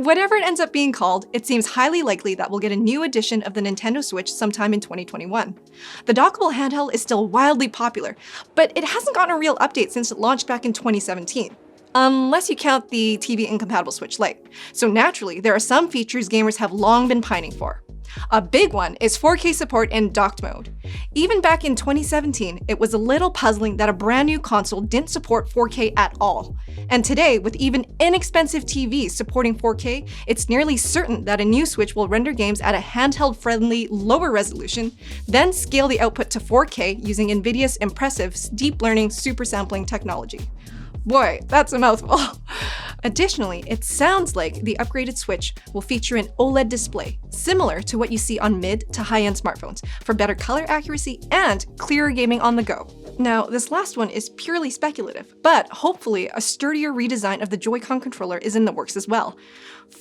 whatever it ends up being called, it seems highly likely that we'll get a new edition of the Nintendo Switch sometime in 2021. The dockable handheld is still wildly popular, but it hasn't gotten a real update since it launched back in 2017. Unless you count the TV-incompatible Switch Lite. So naturally, there are some features gamers have long been pining for. A big one is 4K support in docked mode. Even back in 2017, it was a little puzzling that a brand new console didn't support 4K at all. And today, with even inexpensive TVs supporting 4K, it's nearly certain that a new Switch will render games at a handheld-friendly, lower resolution, then scale the output to 4K using NVIDIA's impressive deep learning super sampling technology. Boy, that's a mouthful. Additionally, it sounds like the upgraded Switch will feature an OLED display, similar to what you see on mid to high-end smartphones, for better color accuracy and clearer gaming on the go. Now, this last one is purely speculative, but hopefully a sturdier redesign of the Joy-Con controller is in the works as well.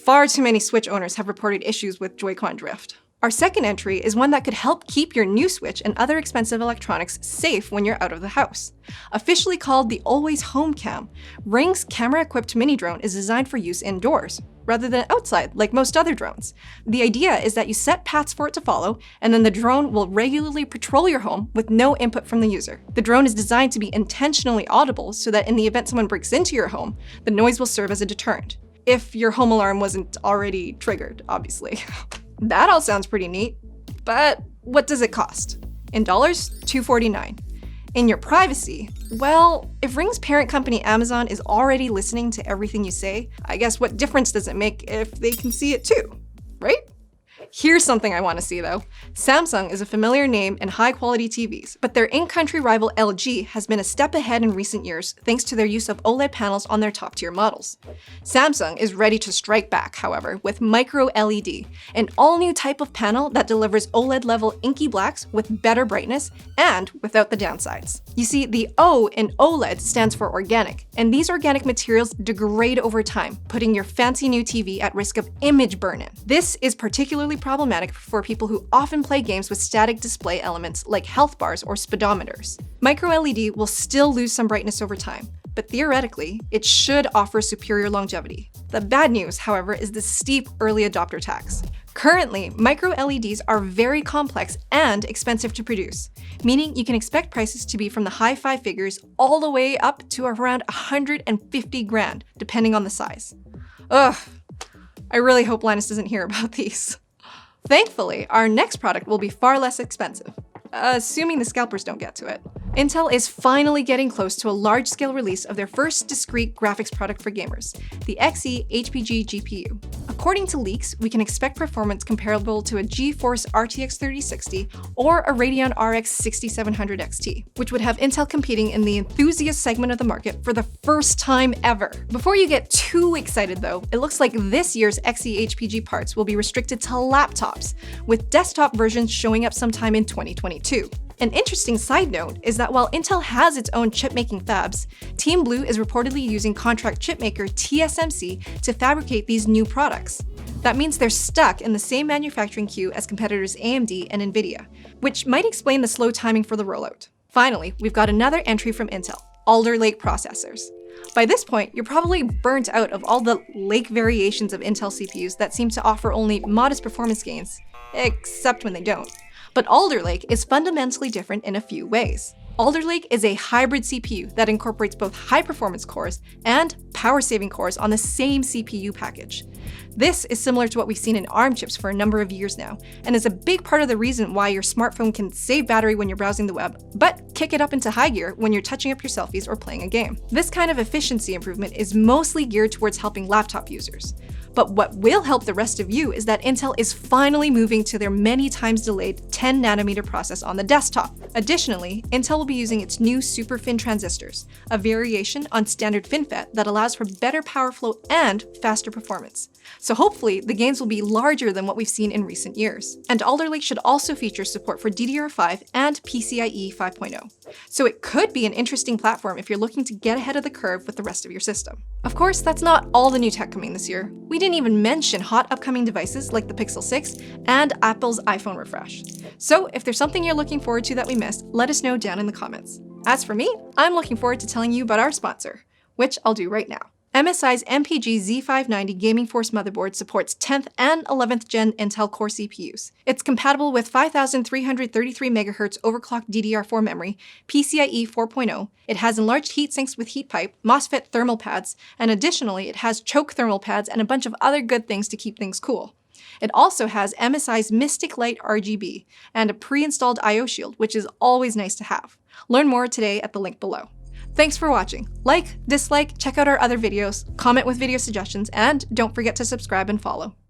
Far too many Switch owners have reported issues with Joy-Con drift. Our second entry is one that could help keep your new Switch and other expensive electronics safe when you're out of the house. Officially called the Always Home Cam, Ring's camera-equipped mini drone is designed for use indoors, rather than outside like most other drones. The idea is that you set paths for it to follow, and then the drone will regularly patrol your home with no input from the user. The drone is designed to be intentionally audible so that in the event someone breaks into your home, the noise will serve as a deterrent. If your home alarm wasn't already triggered, obviously. That all sounds pretty neat, but what does it cost? In dollars, $249. In your privacy, well, if Ring's parent company Amazon is already listening to everything you say, I guess what difference does it make if they can see it too, right? Here's something I want to see though. Samsung is a familiar name in high-quality TVs, but their in-country rival LG has been a step ahead in recent years thanks to their use of OLED panels on their top-tier models. Samsung is ready to strike back, however, with Micro LED, an all-new type of panel that delivers OLED-level inky blacks with better brightness and without the downsides. You see, the O in OLED stands for organic, and these organic materials degrade over time, putting your fancy new TV at risk of image burn-in. This is particularly problematic for people who often play games with static display elements like health bars or speedometers. Micro LED will still lose some brightness over time, but theoretically, it should offer superior longevity. The bad news, however, is the steep early adopter tax. Currently, micro LEDs are very complex and expensive to produce, meaning you can expect prices to be from the high five figures all the way up to around 150 grand, depending on the size. Ugh, I really hope Linus doesn't hear about these. Thankfully, our next product will be far less expensive, assuming the scalpers don't get to it. Intel is finally getting close to a large-scale release of their first discrete graphics product for gamers, the Xe HPG GPU. According to leaks, we can expect performance comparable to a GeForce RTX 3060 or a Radeon RX 6700 XT, which would have Intel competing in the enthusiast segment of the market for the first time ever. Before you get too excited though, it looks like this year's Xe HPG parts will be restricted to laptops, with desktop versions showing up sometime in 2022. An interesting side note is that while Intel has its own chip-making fabs, Team Blue is reportedly using contract chipmaker TSMC to fabricate these new products. That means they're stuck in the same manufacturing queue as competitors AMD and NVIDIA, which might explain the slow timing for the rollout. Finally, we've got another entry from Intel, Alder Lake processors. By this point, you're probably burnt out of all the Lake variations of Intel CPUs that seem to offer only modest performance gains, except when they don't. But Alder Lake is fundamentally different in a few ways. Alder Lake is a hybrid CPU that incorporates both high-performance cores and power-saving cores on the same CPU package. This is similar to what we've seen in ARM chips for a number of years now, and is a big part of the reason why your smartphone can save battery when you're browsing the web, but kick it up into high gear when you're touching up your selfies or playing a game. This kind of efficiency improvement is mostly geared towards helping laptop users. But what will help the rest of you is that Intel is finally moving to their many times delayed 10nm process on the desktop. Additionally, Intel will be using its new SuperFin transistors, a variation on standard FinFET that allows for better power flow and faster performance. So hopefully, the gains will be larger than what we've seen in recent years. And Alder Lake should also feature support for DDR5 and PCIe 5.0. So it could be an interesting platform if you're looking to get ahead of the curve with the rest of your system. Of course, that's not all the new tech coming this year. We didn't even mention hot upcoming devices like the Pixel 6 and Apple's iPhone refresh. So if there's something you're looking forward to that we missed, let us know down in the comments. As for me, I'm looking forward to telling you about our sponsor, which I'll do right now. MSI's MPG Z590 Gaming Force motherboard supports 10th and 11th gen Intel Core CPUs. It's compatible with 5333 MHz overclocked DDR4 memory, PCIe 4.0, it has enlarged heat sinks with heat pipe, MOSFET thermal pads, and additionally it has choke thermal pads and a bunch of other good things to keep things cool. It also has MSI's Mystic Light RGB and a pre-installed I/O shield, which is always nice to have. Learn more today at the link below. Thanks for watching. Like, dislike, check out our other videos, comment with video suggestions, and don't forget to subscribe and follow.